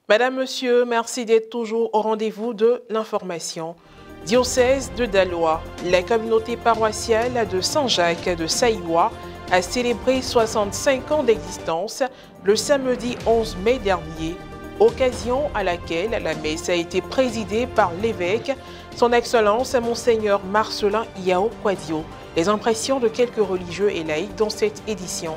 Madame, Monsieur, merci d'être toujours au rendez-vous de l'information. Diocèse de Daloa, la communauté paroissiale de Saint-Jacques de Saïwa a célébré 65 ans d'existence le samedi 11 mai dernier, occasion à laquelle la messe a été présidée par l'évêque, son Excellence Monseigneur Marcelin Yao Kwadio. Les impressions de quelques religieux et laïcs dans cette édition.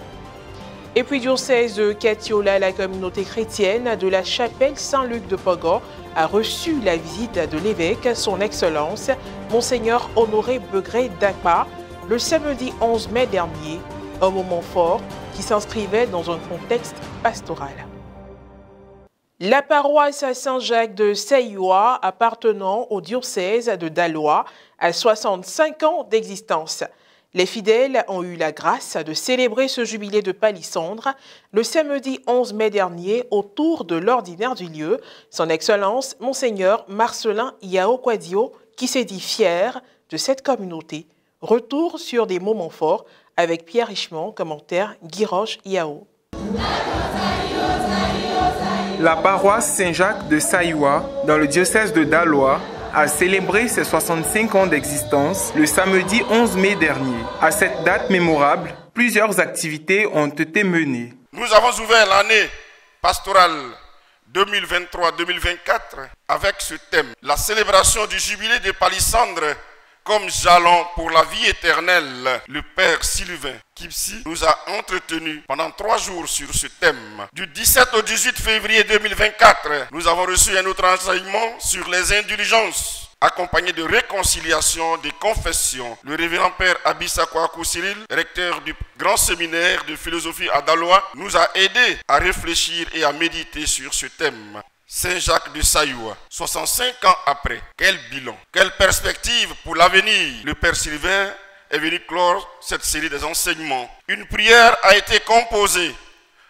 Et puis diocèse de Katiola, la communauté chrétienne de la chapelle Saint-Luc de Pogo a reçu la visite de l'évêque, son Excellence Monseigneur Honoré Begré Dakpa, le samedi 11 mai dernier, un moment fort qui s'inscrivait dans un contexte pastoral. La paroisse à Saint-Jacques de Saïwa, appartenant au diocèse de Daloa, a 65 ans d'existence. Les fidèles ont eu la grâce de célébrer ce jubilé de palissandre le samedi 11 mai dernier autour de l'ordinaire du lieu, son Excellence Monseigneur Marcelin Yao Kwadio, qui s'est dit fier de cette communauté. Retour sur des moments forts avec Pierre Richemont, commentaire Guy Roche Yao. La paroisse Saint-Jacques de Saïwa, dans le diocèse de Daloa, a célébré ses 65 ans d'existence le samedi 11 mai dernier. À cette date mémorable, plusieurs activités ont été menées. Nous avons ouvert l'année pastorale 2023-2024 avec ce thème, la célébration du jubilé de palissandre comme jalon pour la vie éternelle. Le Père Sylvain Kipsi nous a entretenus pendant 3 jours sur ce thème. Du 17 au 18 février 2024, nous avons reçu un autre enseignement sur les indulgences, accompagné de réconciliation, de confession. Le révérend Père Abissakwakou Cyril, recteur du grand séminaire de philosophie à Daloa, nous a aidés à réfléchir et à méditer sur ce thème. Saint-Jacques de Saïwa, 65 ans après, quel bilan, quelle perspective pour l'avenir. Le Père Sylvain est venu clore cette série des enseignements. Une prière a été composée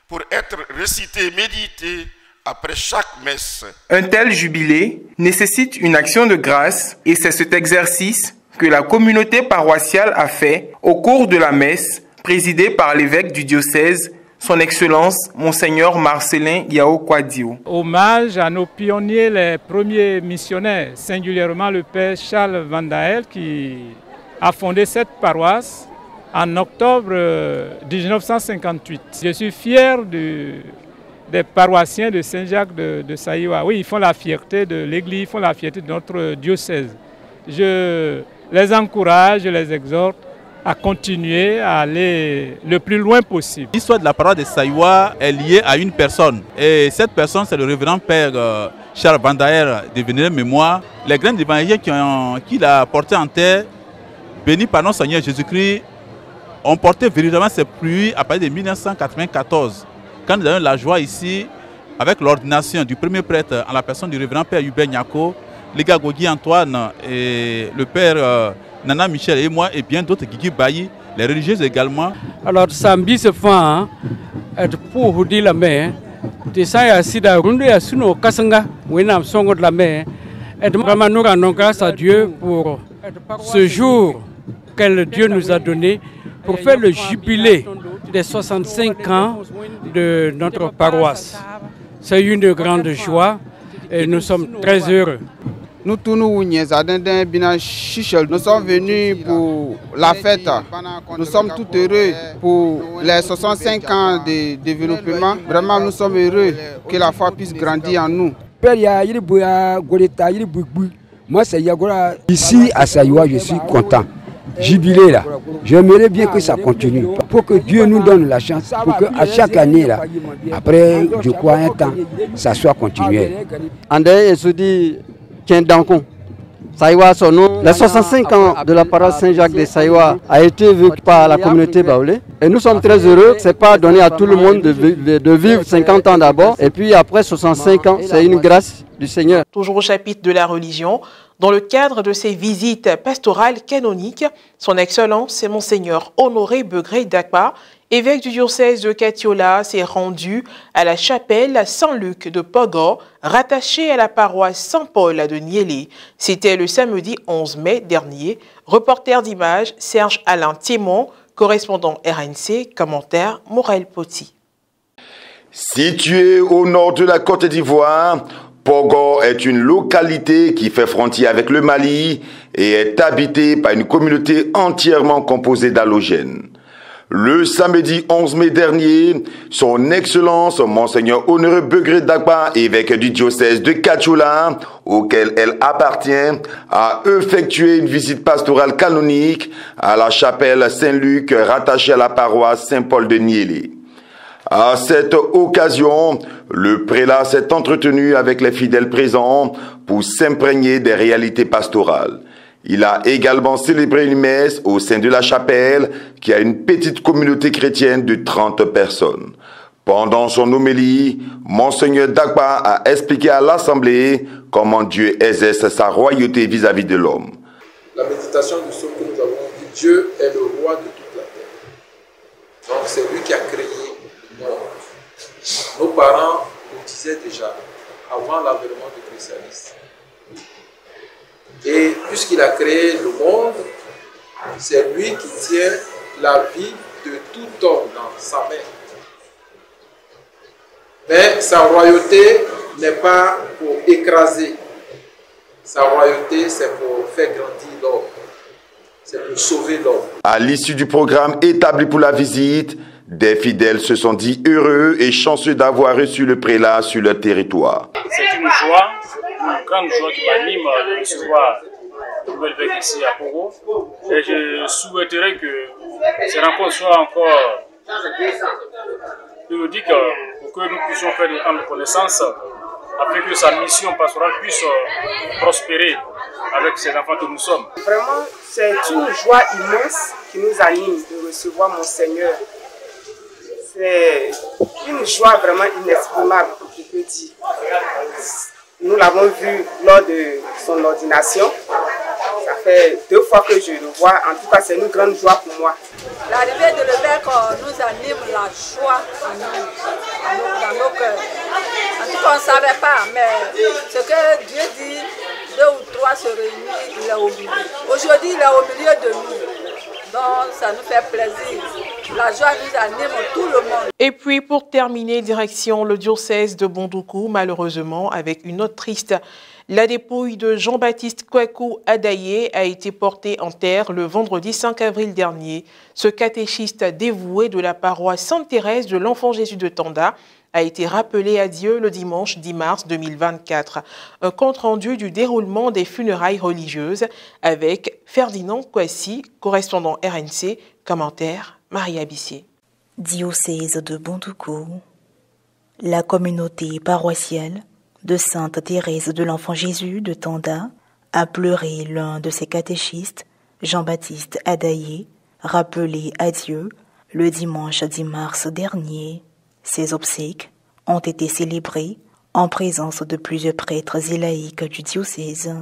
pour être récitée et méditée après chaque messe. Un tel jubilé nécessite une action de grâce et c'est cet exercice que la communauté paroissiale a fait au cours de la messe présidée par l'évêque du diocèse, son Excellence, Monseigneur Marcelin Yao Kwadio. Hommage à nos pionniers, les premiers missionnaires, singulièrement le Père Charles Vandael qui a fondé cette paroisse en octobre 1958. Je suis fier des paroissiens de Saint-Jacques de Saïwa. Oui, ils font la fierté de l'Église, ils font la fierté de notre diocèse. Je les encourage, je les exhorte à continuer à aller le plus loin possible. L'histoire de la paroisse de Saïwa est liée à une personne. Et cette personne, c'est le révérend Père Charles Vandaer de Vénérée Mémoire. Les graines d'évangile qu'il a portées en terre, bénies par notre Seigneur Jésus-Christ, ont porté véritablement ses fruits à partir de 1994. Quand nous avons la joie ici, avec l'ordination du premier prêtre en la personne du révérend Père Hubert Nyako, les gars Gogui Antoine et le Père Nana Michel et moi et bien d'autres, Guigui Bailly, les religieuses également. Alors, samedi se fait, pour vous dire la mer, de ça, il y a Sida Rundu et Suno Kasanga, où il y a un son de la mer. Et vraiment, nous rendons grâce à Dieu pour ce jour que Dieu nous a donné pour faire le jubilé des 65 ans de notre paroisse. C'est une grande joie et nous sommes très heureux. Nous sommes venus pour la fête. Nous sommes tout heureux pour les 65 ans de développement. Vraiment, nous sommes heureux que la foi puisse grandir en nous. Moi, c'est Yagora. Ici, à Saïwa, je suis content. Jubilé là. J'aimerais bien que ça continue. Pour que Dieu nous donne la chance, pour qu'à chaque année, là, après, je crois, un temps, ça soit continuel. André Essoudi Tiendankon. Saïwa, son nom. Les 65 ans de la paroisse Saint-Jacques de Saïwa a été vécu par la communauté baoulé. Et nous sommes très heureux. Ce n'est pas donné à tout le monde de vivre 50 ans d'abord. Et puis après 65 ans, c'est une grâce du Seigneur. Toujours au chapitre de la religion, dans le cadre de ses visites pastorales canoniques, son Excellence Monseigneur Honoré Begré Dakpa, évêque du diocèse de Katiola, s'est rendu à la chapelle Saint-Luc de Pogo, rattachée à la paroisse Saint-Paul de Niélé. C'était le samedi 11 mai dernier. Reporter d'images Serge Alain Thiémon, correspondant RNC, commentaire Morel Poti. Située au nord de la Côte d'Ivoire, Pogor est une localité qui fait frontière avec le Mali et est habitée par une communauté entièrement composée d'allogènes. Le samedi 11 mai dernier, son Excellence Monseigneur Honoré Begré Dagba, évêque du diocèse de Kachula, auquel elle appartient, a effectué une visite pastorale canonique à la chapelle Saint-Luc rattachée à la paroisse Saint-Paul de Niélé. À cette occasion, le prélat s'est entretenu avec les fidèles présents pour s'imprégner des réalités pastorales. Il a également célébré une messe au sein de la chapelle qui a une petite communauté chrétienne de 30 personnes. Pendant son homélie, Monseigneur Dagba a expliqué à l'Assemblée comment Dieu exerce sa royauté vis-à-vis de l'homme. La méditation du psaume que nous avons dit, Dieu est le roi de toute la terre. Donc c'est lui qui a créé le monde. Nos parents nous disaient déjà, avant l'avènement du christianisme. Et puisqu'il a créé le monde, c'est lui qui tient la vie de tout homme dans sa main. Mais sa royauté n'est pas pour écraser. Sa royauté, c'est pour faire grandir l'homme. C'est pour sauver l'homme. À l'issue du programme établi pour la visite, des fidèles se sont dit heureux et chanceux d'avoir reçu le prélat sur leur territoire. C'est une joie, une grande joie qui m'anime de recevoir le nouvel évêque ici à Pogo. Et je souhaiterais que ces rencontres soient encore périodiques pour que nous puissions faire de grandes connaissances afin que sa mission pastorale puisse prospérer avec ces enfants que nous sommes. Vraiment, c'est une joie immense qui nous anime de recevoir Monseigneur. C'est une joie vraiment inexprimable, je peux dire. Nous l'avons vu lors de son ordination. Ça fait 2 fois que je le vois. En tout cas, c'est une grande joie pour moi. L'arrivée de l'évêque nous anime la joie dans nos cœurs. En tout cas, on ne savait pas, mais ce que Dieu dit, 2 ou 3 se réunissent, il est au milieu. Aujourd'hui, il est au milieu de nous. Donc, ça nous fait plaisir. La joie nous anime tout le monde. Et puis, pour terminer, direction le diocèse de Bondoukou, malheureusement, avec une note triste. La dépouille de Jean-Baptiste Kouakou Adaye a été portée en terre le vendredi 5 avril dernier. Ce catéchiste dévoué de la paroisse Sainte-Thérèse de l'Enfant Jésus de Tanda a été rappelé à Dieu le dimanche 10 mars 2024. Un compte-rendu du déroulement des funérailles religieuses avec Ferdinand Kouassi, correspondant RNC, commentaire Maria Bissier. Diocèse de Bondoukou, la communauté paroissiale de Sainte Thérèse de l'Enfant Jésus de Tanda a pleuré l'un de ses catéchistes, Jean-Baptiste Adaye, rappelé à Dieu le dimanche 10 mars dernier. Ses obsèques ont été célébrées en présence de plusieurs prêtres et laïcs du diocèse.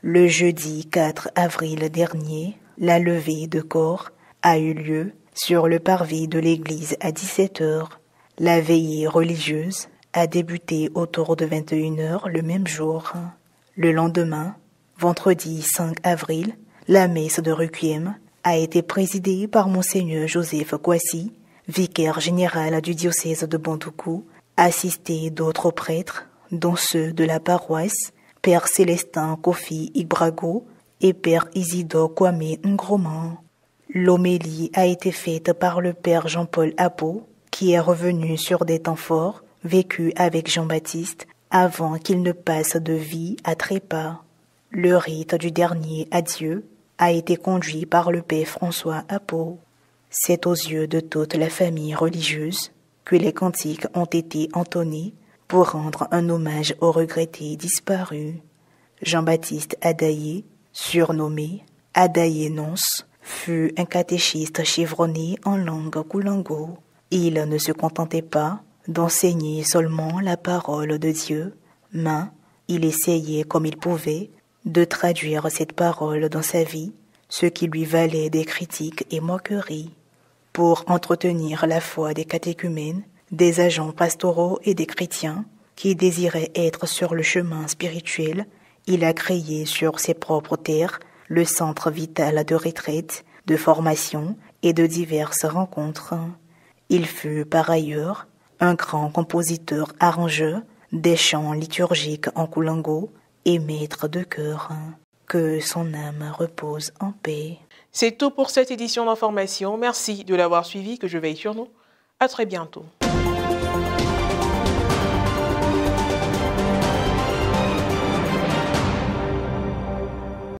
Le jeudi 4 avril dernier, la levée de corps a eu lieu sur le parvis de l'église à 17 h. La veillée religieuse a débuté autour de 21 h le même jour. Le lendemain, vendredi 5 avril, la messe de requiem a été présidée par Monseigneur Joseph Kouassi, vicaire général du diocèse de Bondoukou, assisté d'autres prêtres, dont ceux de la paroisse, Père Célestin Kofi Ibrago et Père Isidore Kwame Ngroman. L'homélie a été faite par le Père Jean-Paul Apo, qui est revenu sur des temps forts vécus avec Jean-Baptiste avant qu'il ne passe de vie à trépas. Le rite du dernier adieu a été conduit par le Père François Apo. C'est aux yeux de toute la famille religieuse que les cantiques ont été entonnés pour rendre un hommage au regretté disparu. Jean-Baptiste Adaye, surnommé Adaye Nonce, fut un catéchiste chevronné en langue koulango. Il ne se contentait pas d'enseigner seulement la parole de Dieu, mais il essayait comme il pouvait de traduire cette parole dans sa vie, ce qui lui valait des critiques et moqueries. Pour entretenir la foi des catéchumènes, des agents pastoraux et des chrétiens qui désiraient être sur le chemin spirituel, il a créé sur ses propres terres le centre vital de retraite, de formation et de diverses rencontres. Il fut par ailleurs un grand compositeur arrangeur des chants liturgiques en Koulango et maître de chœur. Que son âme repose en paix. C'est tout pour cette édition d'information. Merci de l'avoir suivi, que je veille sur nous. À très bientôt.